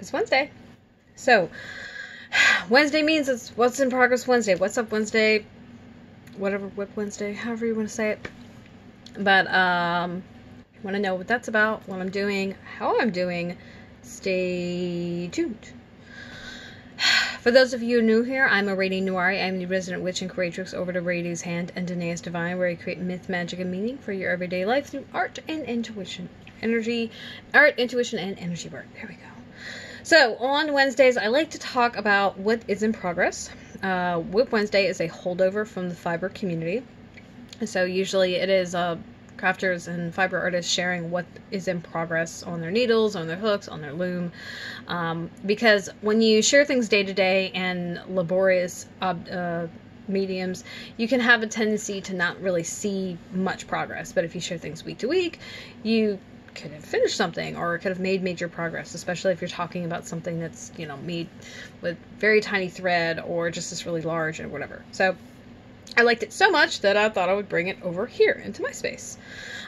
It's Wednesday. So, Wednesday means it's What's in Progress Wednesday. What's up Wednesday? Whatever, WIP Wednesday, however you want to say it. But, want to know what that's about, what I'm doing, how I'm doing, stay tuned. For those of you new here, I'm Aradia Noiri. I'm the resident witch and creatrix over to Aradia's Hand and Danae's Divine, where I create myth, magic, and meaning for your everyday life through art and intuition. Art, intuition, and energy work. There we go. So, on Wednesdays, I like to talk about what is in progress. WIP Wednesday is a holdover from the fiber community. So, usually it is crafters and fiber artists sharing what is in progress on their needles, on their hooks, on their loom. Because when you share things day to day and laborious mediums, you can have a tendency to not really see much progress. But if you share things week to week, you could have finished something or could have made major progress, especially if you're talking about something that's, you know, made with very tiny thread or just this really large and whatever. So I liked it so much that I thought I would bring it over here into my space.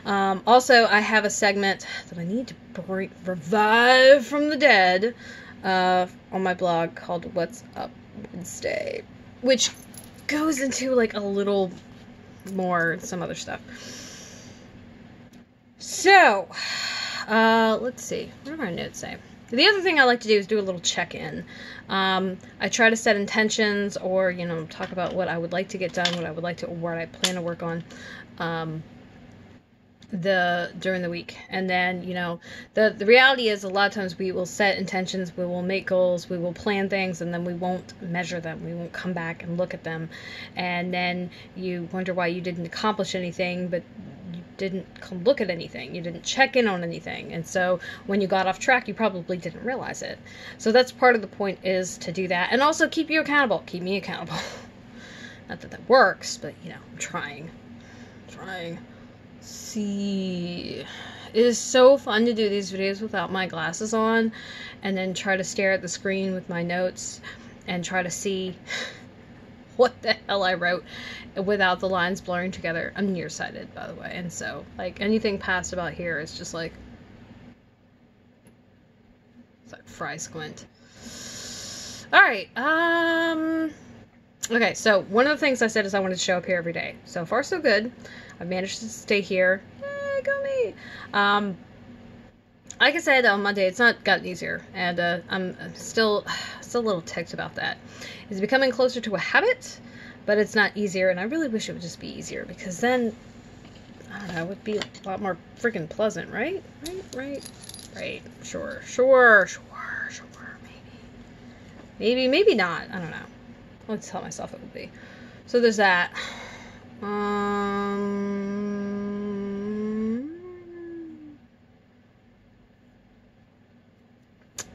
Also, I have a segment that I need to revive from the dead on my blog called What's Up Wednesday, which goes into like a little more some other stuff. So, let's see. What do my notes say? The other thing I like to do is do a little check-in. I try to set intentions or, you know, talk about what I would like to get done, what I plan to work on during the week. And then, you know, the reality is a lot of times we will set intentions, we will make goals, we will plan things, and then we won't measure them. We won't come back and look at them. And then you wonder why you didn't accomplish anything, but you didn't look at anything. You didn't check in on anything. And so when you got off track, you probably didn't realize it. So that's part of the point, is to do that. And also keep you accountable. Keep me accountable. Not that that works, but, you know, I'm trying. See, it is so fun to do these videos without my glasses on and then try to stare at the screen with my notes and try to see what the hell I wrote without the lines blurring together. I'm nearsighted, by the way, and so, like, anything past about here is just like, it's like fry squint. Alright, okay, so one of the things I said is I wanted to show up here every day. So far, so good. I've managed to stay here. Yay, go me! Like I said, on Monday, it's not gotten easier, and I'm still a little ticked about that. It's becoming closer to a habit, but it's not easier, and I really wish it would just be easier, because then, I don't know, it would be a lot more freaking pleasant, right? Right. Sure, maybe not, I don't know. Let's tell myself it would be. So there's that.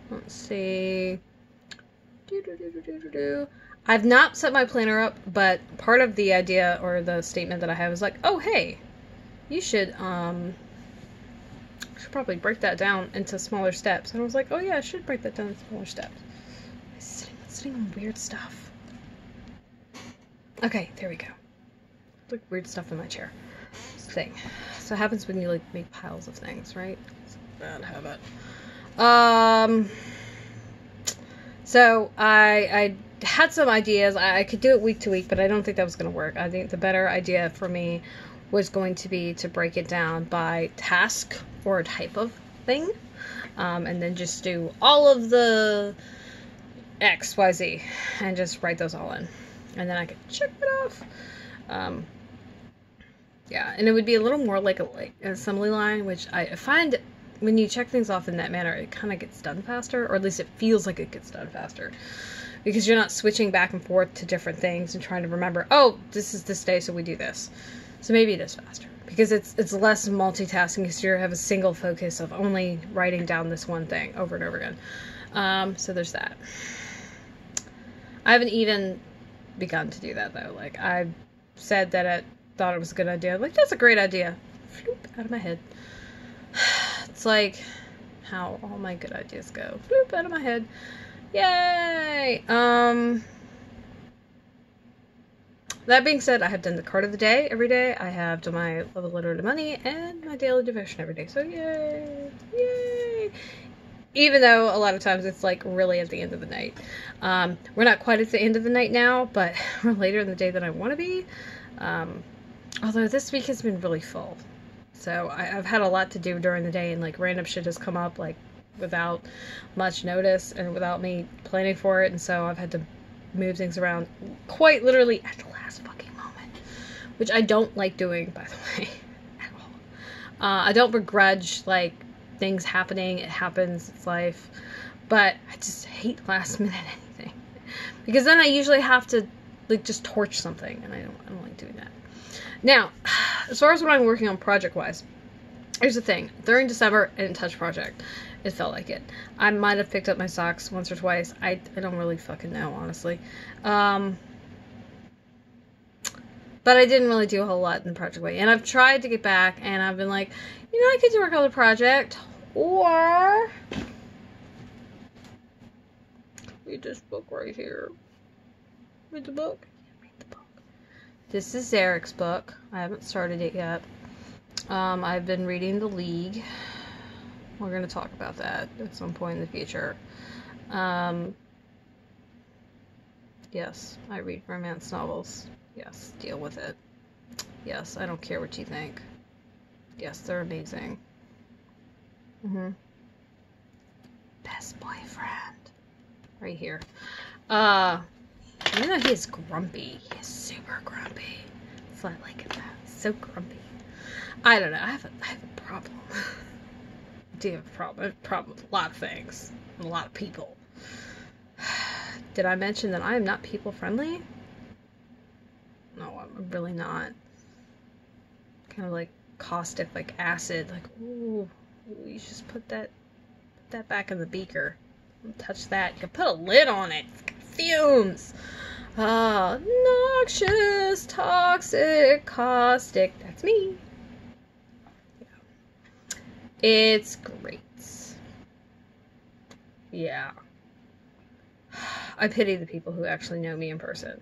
Let's see. I've not set my planner up, but part of the idea or the statement that I have is like, oh hey, you should probably break that down into smaller steps. And I was like, oh yeah, I should break that down into smaller steps. I'm sitting on weird stuff. Okay, there we go. Like weird stuff in my chair. This thing. So it happens when you like make piles of things, right? It's a bad habit. So I had some ideas. I could do it week to week, but I don't think that was going to work. I think the better idea for me was going to be to break it down by task or type of thing, and then just do all of the X, Y, Z, and just write those all in, and then I could check it off. Yeah, and it would be a little more like an assembly line, which I find when you check things off in that manner, it kind of gets done faster, or at least it feels like it gets done faster, because you're not switching back and forth to different things and trying to remember, oh, this is this day, so we do this. So maybe it is faster, because it's less multitasking, because you have a single focus of only writing down this one thing over and over again. So there's that. I haven't even begun to do that, though. Like, I said that I thought it was a good idea. I'm like, that's a great idea. Floop, out of my head. It's like how all my good ideas go. Floop, out of my head. Yay! That being said, I have done the card of the day every day. I have done my love letter to money and my daily devotion every day. So yay! Yay! Even though a lot of times it's like really at the end of the night. We're not quite at the end of the night now, but we're later in the day than I want to be. Although this week has been really full. So I've had a lot to do during the day, and like random shit has come up like without much notice and without me planning for it. And so I've had to move things around quite literally at the last fucking moment, which I don't like doing, by the way, at all. I don't begrudge like things happening. It happens. It's life. But I just hate last minute anything, because then I usually have to like just torch something, and I don't like doing that. Now, as far as what I'm working on project-wise, here's the thing. During December, I didn't touch project. It felt like it. I might have picked up my socks once or twice. I don't really fucking know, honestly. But I didn't really do a whole lot in the project way. And I've tried to get back, and I've been like, you know, I could work on the project, or read this book right here. Read the book. Read the book. This is Eric's book. I haven't started it yet. I've been reading The League. We're going to talk about that at some point in the future. Yes, I read romance novels. Yes, deal with it. Yes, I don't care what you think. Yes, they're amazing. Best boyfriend. Right here. Even though he is grumpy, he is super grumpy. That's what I like about him. He's so grumpy. I don't know. I have a problem. I do have a problem. I have a problem with a lot of things. And a lot of people. Did I mention that I am not people friendly? No, I'm really not. Kind of like caustic, like acid. Like, ooh, you just put that back in the beaker. Don't touch that. You can put a lid on it. It's got fumes. Noxious, toxic, caustic. That's me. Yeah. It's great. Yeah. I pity the people who actually know me in person.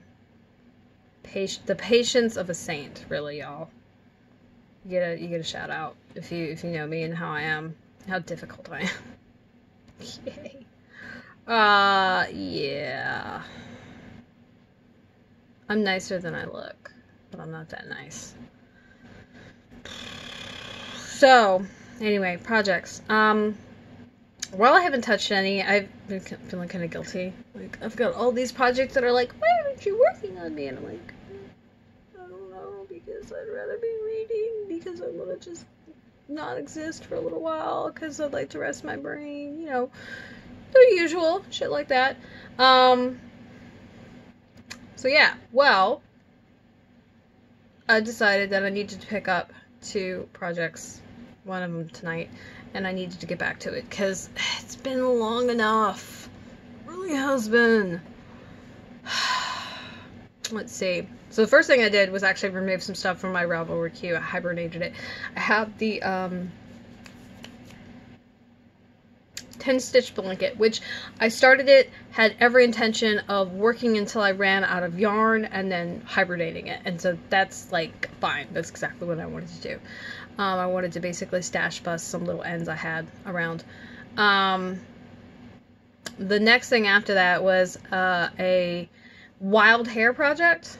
The patience of a saint, really, y'all. You get a shout out if you know me and how I am, how difficult I am. Yay. Yeah. I'm nicer than I look, but I'm not that nice. So, anyway, projects. While I haven't touched any, I've been feeling kind of guilty. Like, I've got all these projects that are like, why aren't you working on me? And I'm like, I don't know, because I'd rather be reading, because I want to just not exist for a little while, because I'd like to rest my brain, you know, the usual shit like that. So yeah, well, I decided that I needed to pick up 2 projects, one of them tonight, and I needed to get back to it, because it's been long enough. It really has been. Let's see. So the first thing I did was actually remove some stuff from my Ravelry queue. I hibernated it. I have the 10-stitch blanket, which I started it, had every intention of working until I ran out of yarn and then hibernating it. And so that's like fine. That's exactly what I wanted to do. I wanted to basically stash bust some little ends I had around. The next thing after that was a wild hair project.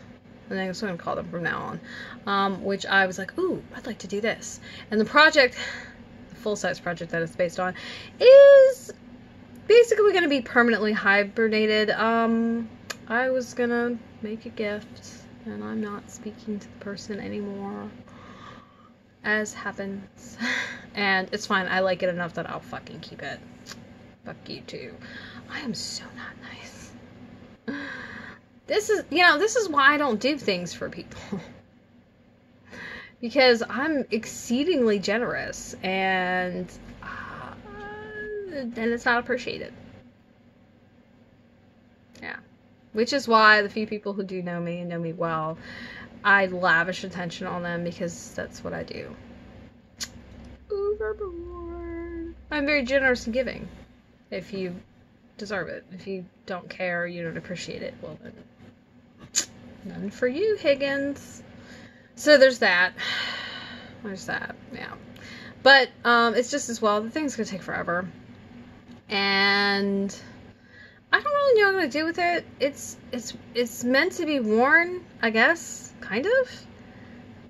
I think that's what I'm going to call them from now on. Which I was like, ooh, I'd like to do this. And the project, the full-size project that it's based on, is basically going to be permanently hibernated. I was going to make a gift, and I'm not speaking to the person anymore, as happens. And it's fine. I like it enough that I'll fucking keep it. Fuck you too. I am so not nice. This is why I don't do things for people. Because I'm exceedingly generous, and it's not appreciated. Yeah. Which is why the few people who do know me and know me well, I lavish attention on them, because that's what I do. Overboard. I'm very generous in giving. If you deserve it. If you don't care, you don't appreciate it, well then, none for you, Higgins. So there's that. There's that, yeah. But, it's just as well, the thing's gonna take forever. and I don't really know what I'm gonna do with it. It's meant to be worn, I guess, kind of.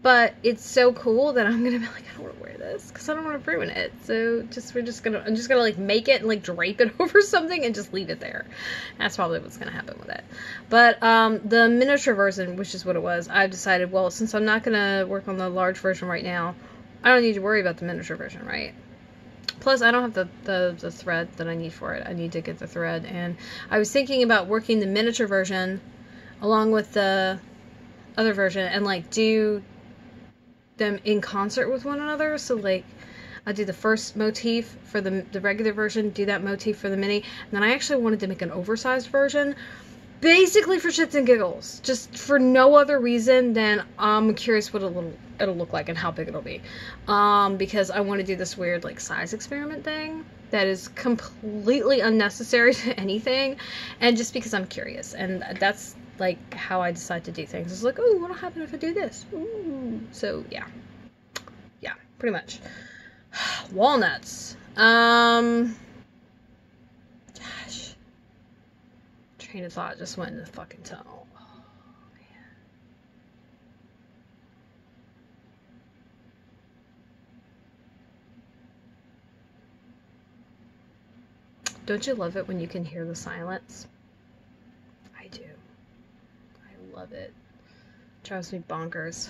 But it's so cool that I'm gonna be like, I don't want to wear this because I don't want to ruin it. So I'm just gonna like make it and like drape it over something and just leave it there. That's probably what's gonna happen with it. But the miniature version, which is what it was, I've decided, well, since I'm not gonna work on the large version right now, I don't need to worry about the miniature version, right? Plus, I don't have the thread that I need for it. I need to get the thread, and I was thinking about working the miniature version along with the other version and like do them in concert with one another. So like I do the first motif for the regular version, do that motif for the mini, and then I actually wanted to make an oversized version, basically for shits and giggles, just for no other reason than I'm curious what it'll look like and how big it'll be, because I want to do this weird like size experiment thing that is completely unnecessary to anything, and just because I'm curious, and that's like how I decide to do things. It's like, oh, what'll happen if I do this? Ooh. So yeah, pretty much. Walnuts. Gosh, train of thought just went in the fucking tunnel. Oh man. Don't you love it when you can hear the silence? I do. Love it. Drives me bonkers.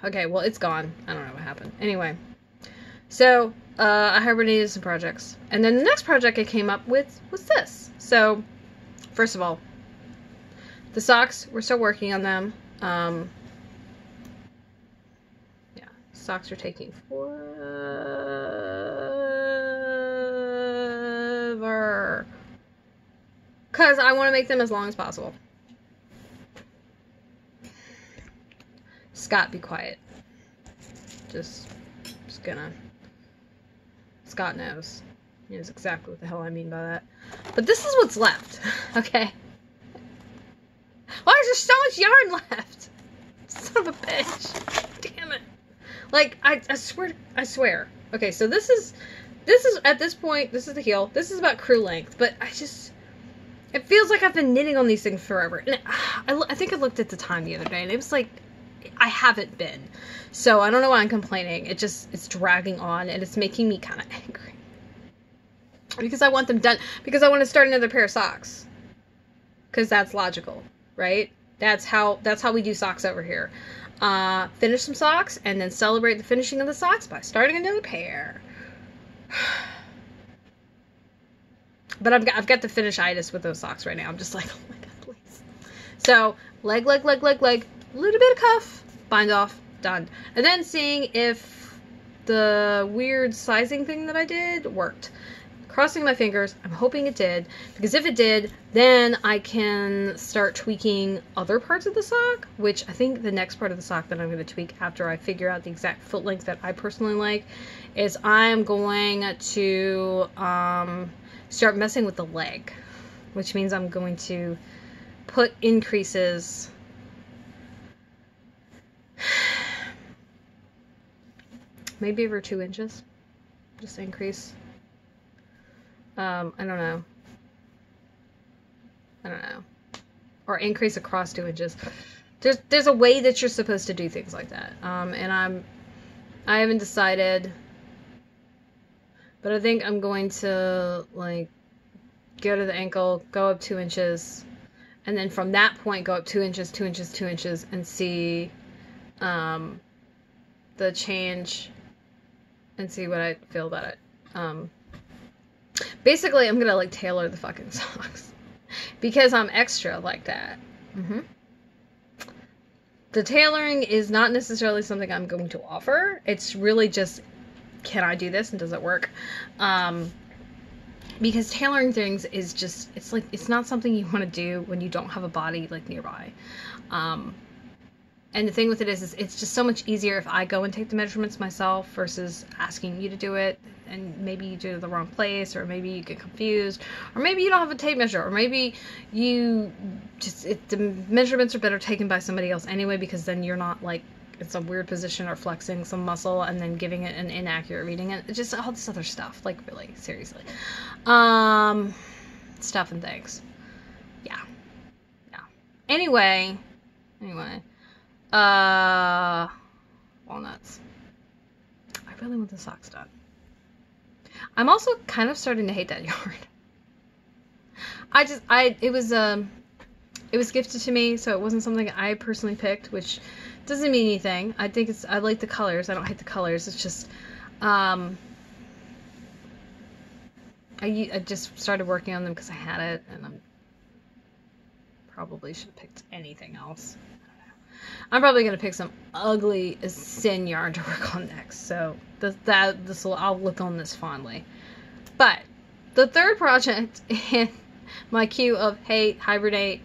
Okay, well, it's gone. I don't know what happened. Anyway, so I hibernated some projects, and then the next project I came up with was this. So first of all, the socks, we're still working on them. Yeah, socks are taking forever because I want to make them as long as possible. Scott, be quiet. Just gonna... Scott knows. He knows exactly what the hell I mean by that. But this is what's left, okay? Why is there so much yarn left? Son of a bitch. Damn it. Like, I swear. Okay, so this is, at this point, this is the heel. This is about crew length, but it feels like I've been knitting on these things forever. And I think I looked at the time the other day, and it was like, I haven't been. So I don't know why I'm complaining. It's dragging on, and it's making me kind of angry. Because I want them done. Because I want to start another pair of socks. Because that's logical, right? That's how we do socks over here. Finish some socks, and then celebrate the finishing of the socks by starting another pair. But I've got the finish-itis with those socks right now. I'm just like, oh my god, please. So, leg, a little bit of cuff, bind off, done. And then seeing if the weird sizing thing that I did worked. Crossing my fingers, I'm hoping it did, because if it did, then I can start tweaking other parts of the sock, which I think the next part of the sock that I'm going to tweak after I figure out the exact foot length that I personally like is I'm going to start messing with the leg, which means I'm going to put increases maybe over 2 inches, just increase. I don't know, or increase across 2 inches. There's a way that you're supposed to do things like that, and I haven't decided, but I think I'm going to like go to the ankle, go up 2 inches, and then from that point go up 2 inches, 2 inches, 2 inches, and see the change and see what I feel about it. Basically, I'm gonna like tailor the fucking socks because I'm extra like that. The tailoring is not necessarily something I'm going to offer. It's really just, can I do this and does it work? Because tailoring things is just, it's like, it's not something you want to do when you don't have a body like nearby. And the thing with it is it's just so much easier if I go and take the measurements myself versus asking you to do it, and maybe you do it in the wrong place, or maybe you get confused, or maybe you don't have a tape measure, or maybe you just, the measurements are better taken by somebody else anyway, because then you're not like it's a weird position or flexing some muscle and then giving it an inaccurate reading, and just all this other stuff. Like, really, seriously. Stuff and things. Yeah. Anyway, walnuts. I really want the socks done. I'm also kind of starting to hate that yarn. It was gifted to me, so it wasn't something I personally picked, which doesn't mean anything. I like the colors. I don't hate the colors. It's just, I just started working on them because I had it, and I'm probably should have picked anything else. I don't know. I'm probably gonna pick some ugly sin yarn to work on next. So I'll look on this fondly. But the third project in my queue of hey hibernate,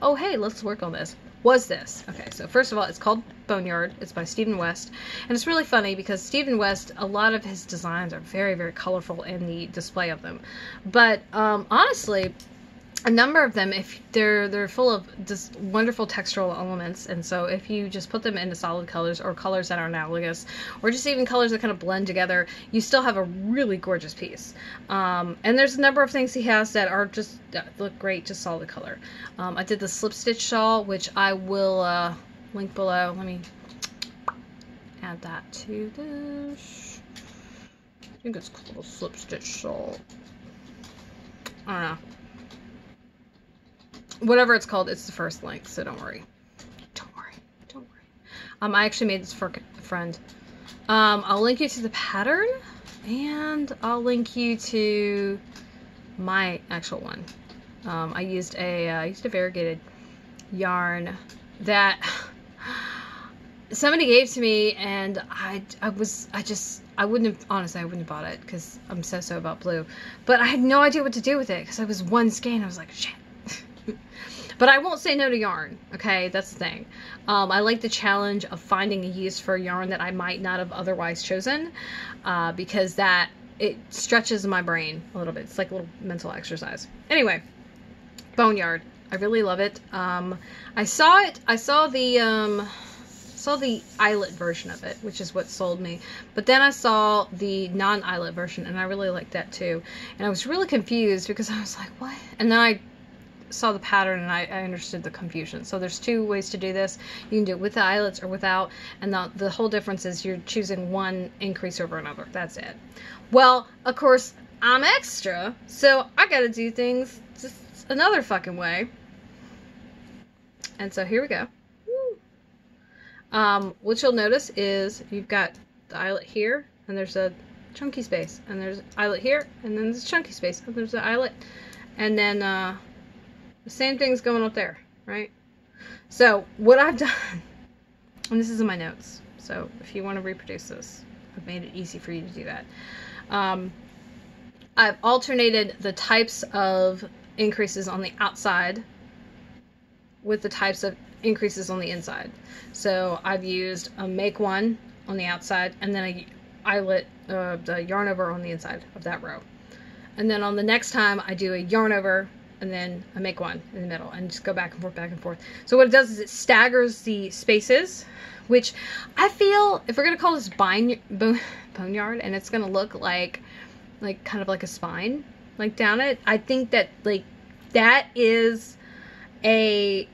oh hey let's work on this, was this. Okay, so first of all, it's called Boneyard. It's by Stephen West, and it's really funny because Stephen West, a lot of his designs are very, very colorful in the display of them, but honestly, a number of them, if they're full of just wonderful textural elements, and so if you just put them into solid colors or colors that are analogous, or just even colors that kind of blend together, you still have a really gorgeous piece. And there's a number of things he has that are just look great, just solid color. I did the slip stitch shawl, which I will link below. Let me add that to this. I think it's called a slip stitch shawl. I don't know. Whatever it's called, it's the first link, so don't worry. Don't worry. I actually made this for a friend. I'll link you to the pattern, and I'll link you to my actual one. I used a variegated yarn that somebody gave to me, and I wouldn't have bought it because I'm so about blue. But I had no idea what to do with it because I was one skein. I was like, shit. But I won't say no to yarn, okay? That's the thing. I like the challenge of finding a use for a yarn that I might not have otherwise chosen, because it stretches my brain a little bit. It's like a little mental exercise. Anyway, Boneyard. I really love it. I saw the eyelet version of it, which is what sold me. But then I saw the non-eyelet version, and I really liked that too. And I was really confused because I was like, what? And then I saw the pattern and I understood the confusion. So there's two ways to do this. You can do it with the eyelets or without, and the whole difference is you're choosing one increase over another. That's it. Well, of course, I'm extra, so I gotta do things just another fucking way. And so here we go. What you'll notice is you've got the eyelet here, and there's a chunky space, and there's eyelet here, and then there's a chunky space, and there's an eyelet, and then the same thing's going up there, right? So what I've done, and this is in my notes, so if you want to reproduce this, I've made it easy for you to do that. I've alternated the types of increases on the outside with the types of increases on the inside. So I've used a make one on the outside, and then a eyelet, the yarn over on the inside of that row. And then on the next time I do a yarn over, and then I make one in the middle, and just go back and forth. So what it does is it staggers the spaces, which I feel, if we're going to call this boneyard, and it's going to look like kind of like a spine, like down it, I think that, like, that is a,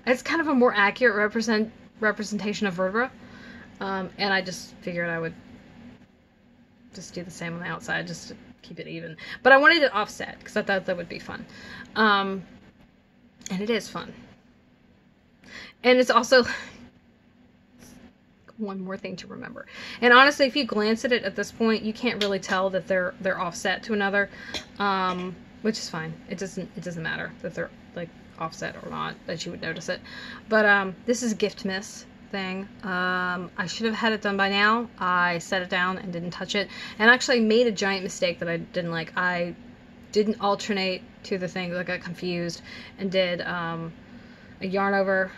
it's kind of a more accurate representation of vertebra, and I just figured I would just do the same on the outside, just to keep it even. But I wanted it offset because I thought that would be fun, and it is fun. And it's also one more thing to remember. And honestly, if you glance at it at this point, you can't really tell that they're offset to another, which is fine. It doesn't matter that they're like offset or not, that you would notice it. But this is a gift miss thing. I should have had it done by now. I set it down and didn't touch it, and actually made a giant mistake that I didn't like. I didn't alternate to the thing. I got confused and did a yarn over,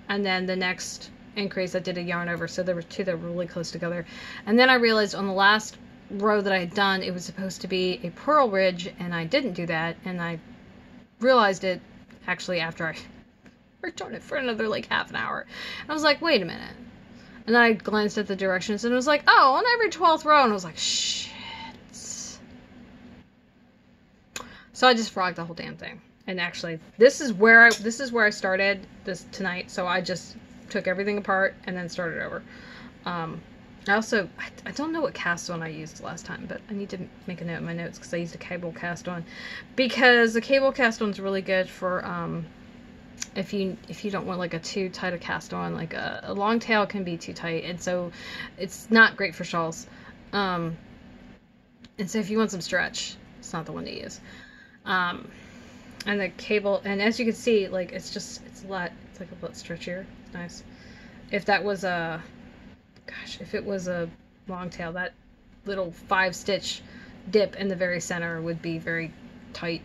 and then the next increase I did a yarn over, so there were two that were really close together. And then I realized on the last row that I had done, it was supposed to be a purl ridge, and I didn't do that, and I realized it actually after I worked on it for another like half an hour. And I was like, wait a minute. And then I glanced at the directions and it was like, oh, on every 12th row. And I was like, shit. So I just frogged the whole damn thing. And actually, this is where I started this tonight. So I just took everything apart and then started over. I don't know what cast on I used last time, but I need to make a note in my notes because I used a cable cast on. Because the cable cast on is really good for if you don't want like a too tight a cast on. Like a long tail can be too tight, and so it's not great for shawls. And so if you want some stretch, it's not the one to use. And the cable, and as you can see, like it's a lot. It's like a lot stretchier. It's nice. If that was a if it was a long tail, that little 5-stitch dip in the very center would be very tight.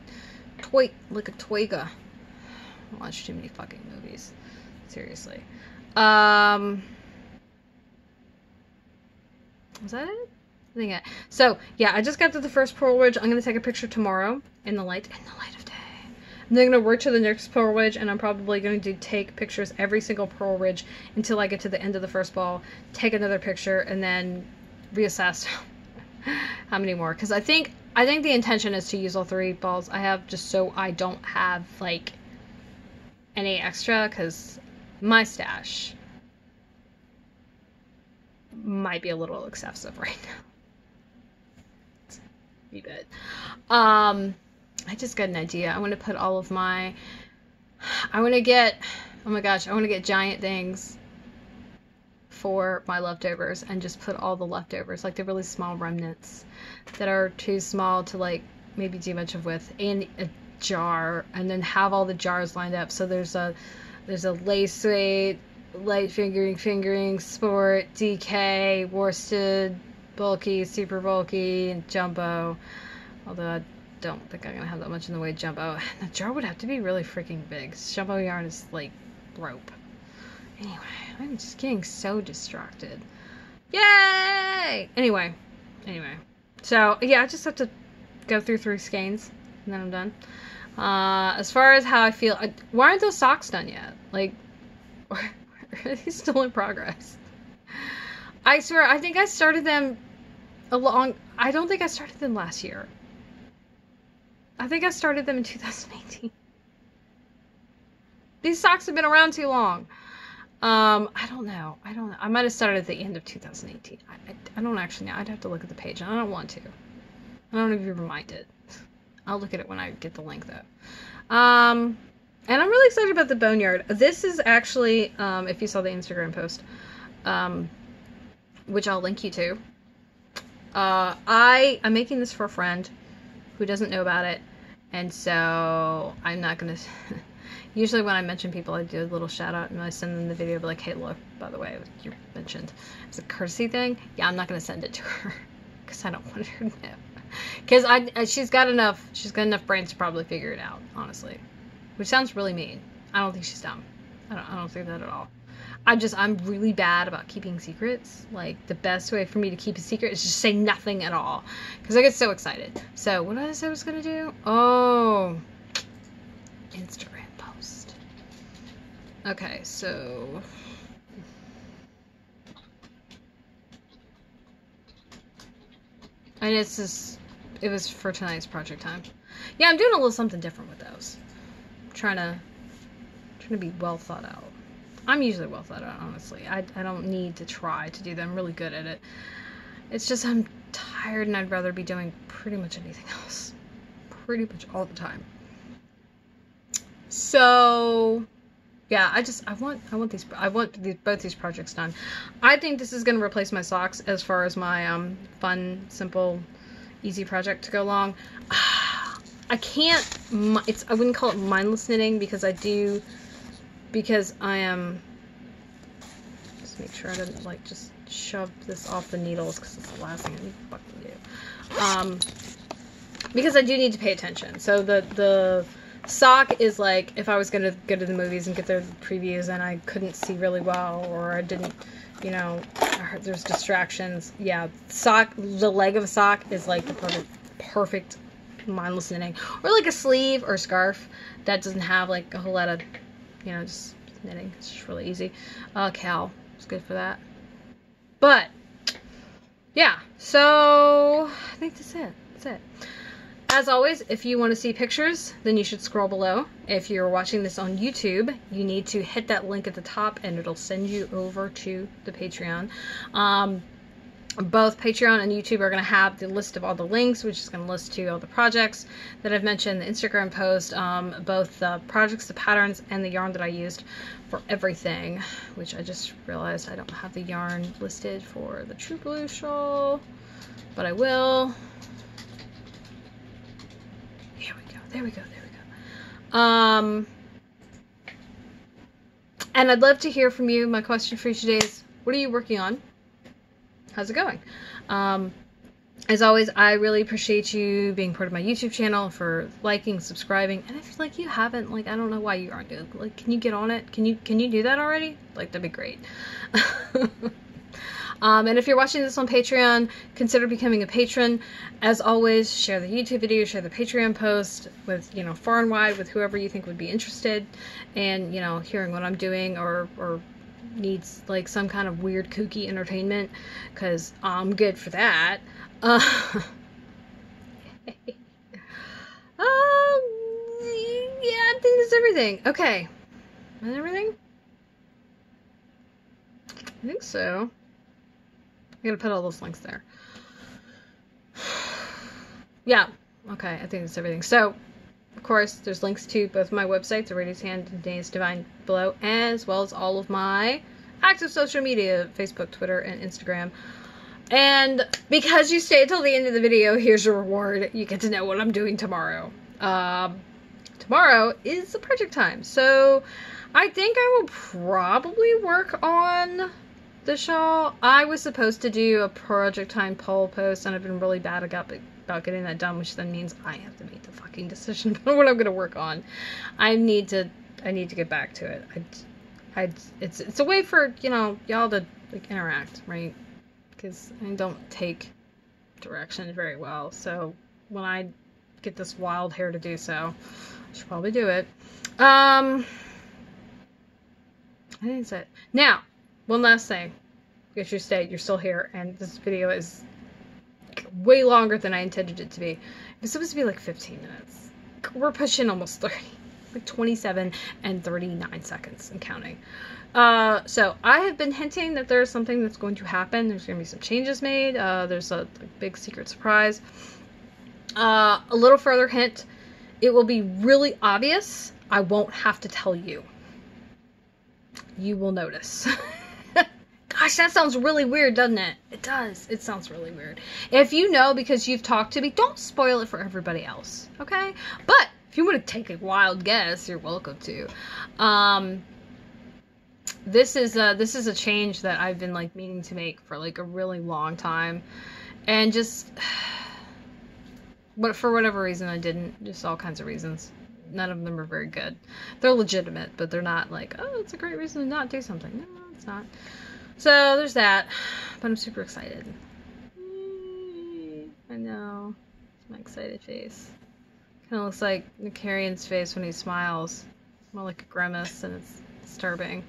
Like a twega. I watch too many fucking movies. Seriously. Was that it? I think so yeah, I just got to the first purl ridge. I'm gonna take a picture tomorrow in the light of day. And then I'm gonna work to the next purl ridge, and I'm probably going to take pictures every single purl ridge until I get to the end of the first ball, take another picture, and then reassess how many more. Because I think the intention is to use all 3 balls I have, just so I don't have like any extra, because my stash might be a little excessive right now. Be good. I just got an idea. I want to put all of my, I want to get giant things for my leftovers and just put all the leftovers, like the really small remnants that are too small to like maybe do much of with, in a jar, and then have all the jars lined up. So there's a lace weight, light fingering, sport, DK, worsted, bulky, super bulky, and jumbo. Although I don't think I'm gonna have that much in the way of jumbo. The jar would have to be really freaking big. Jumbo yarn is like rope. Anyway, I'm just getting so distracted. Yay! Anyway. So yeah, I just have to go through 3 skeins and then I'm done. As far as how I feel, why aren't those socks done yet? Like, are they still in progress? I swear, I think I started them I don't think I started them last year. I think I started them in 2018. These socks have been around too long. I don't know. I might have started at the end of 2018. I don't actually know. I'd have to look at the page, and I don't want to. I don't want to be reminded. I'll look at it when I get the link, though. And I'm really excited about the boneyard. This is actually, if you saw the Instagram post, which I'll link you to. I'm making this for a friend who doesn't know about it, and so I'm not gonna usually when I mention people, I do a little shout out and I send them the video, be like, hey, look, by the way, you mentioned it's a courtesy thing. Yeah, I'm not gonna send it to her because I don't want her to know, because she's got enough brains to probably figure it out, honestly, which sounds really mean. I don't think she's dumb. I don't think that at all. I'm really bad about keeping secrets. Like, the best way for me to keep a secret is just say nothing at all, because I get so excited. So, what did I say I was going to do? Oh, Instagram post. Okay, so... and it was for tonight's project time. Yeah, I'm doing a little something different with those. I'm trying to be well thought out. I'm usually well thought out, honestly. I don't need to try to do them. I'm really good at it. It's just I'm tired and I'd rather be doing pretty much anything else. Pretty much all the time. So, yeah, I want both these projects done. I think this is going to replace my socks as far as my fun, simple, easy project to go along. I wouldn't call it mindless knitting because I am, just make sure I didn't like just shove this off the needles because it's the last thing I need to fucking do. Because I do need to pay attention. So the sock is like, if I was going to go to the movies and get their previews and I couldn't see really well, or I didn't, there's distractions. Yeah, the leg of a sock is like the perfect mindless knitting. Or like a sleeve or scarf that doesn't have like a whole lot of you know, just knitting. It's just really easy. Cal is good for that. But yeah, so I think that's it. That's it. As always, if you want to see pictures, then you should scroll below. If you're watching this on YouTube, you need to hit that link at the top and it'll send you over to the Patreon. Both Patreon and YouTube are going to have the list of all the links, which is going to list to all the projects that I've mentioned, the Instagram post, both the projects, the patterns, and the yarn that I used for everything, which I just realized I don't have the yarn listed for the True Blue shawl, but I will. There we go, there we go, there we go. And I'd love to hear from you. My question for you today is, what are you working on? How's it going? As always, I really appreciate you being part of my YouTube channel, for liking, subscribing, and if like you haven't, like, I don't know why you aren't doing, like, can you get on it? Can you do that already? Like, that'd be great. And if you're watching this on Patreon, consider becoming a patron. As always, share the YouTube video, share the Patreon post with, you know, far and wide with whoever you think would be interested, and, you know, hearing what I'm doing or needs like some kind of weird kooky entertainment, because I'm good for that. Yeah, I think that's everything. Okay, is that everything? I think so. I'm gonna put all those links there. Yeah, okay, I think that's everything. So, of course, there's links to both my websites, Aradia's Hand and Dana's Divine, below, as well as all of my active social media, Facebook, Twitter, and Instagram. And because you stayed till the end of the video, here's your reward. You get to know what I'm doing tomorrow. Tomorrow is the project time, so I think I will probably work on the shawl. I was supposed to do a project time poll post, and I've been really bad about getting that done, which then means I have to make the fucking decision about what I'm gonna work on. I need to get back to it. It's a way for, you know, y'all to like interact, right? Because I don't take direction very well, so when I get this wild hair to do so, I should probably do it. I think that's it. Now, one last thing. Because you're still here, and this video is way longer than I intended it to be. It was supposed to be like 15 minutes. We're pushing almost 30. Like 27 and 39 seconds and counting. So I have been hinting that there's something that's going to happen. There's going to be some changes made. There's a big secret surprise. A little further hint. It will be really obvious. I won't have to tell you. You will notice. Gosh, that sounds really weird, doesn't it? It does. It sounds really weird. If you know because you've talked to me, don't spoil it for everybody else, okay? But if you want to take a wild guess, you're welcome to. This is a change that I've been like meaning to make for like a really long time, and just, but for whatever reason I didn't. Just all kinds of reasons. None of them are very good. They're legitimate, but they're not like, oh, it's a great reason to not do something. No, it's not. So there's that, but I'm super excited. I know, it's my excited face. Kind of looks like Nicarian's face when he smiles. More like a grimace, and it's disturbing.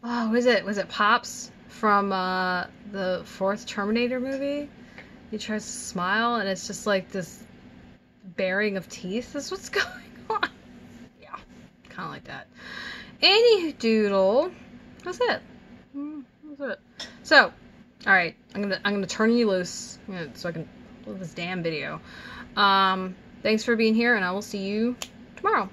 Oh, was it Pops from the 4th Terminator movie? He tries to smile, and it's just like this baring of teeth. Is what's going on. Yeah, kind of like that. Any doodle. That's it. That's it. So, all right, I'm gonna turn you loose so I can do this damn video. Thanks for being here, and I will see you tomorrow.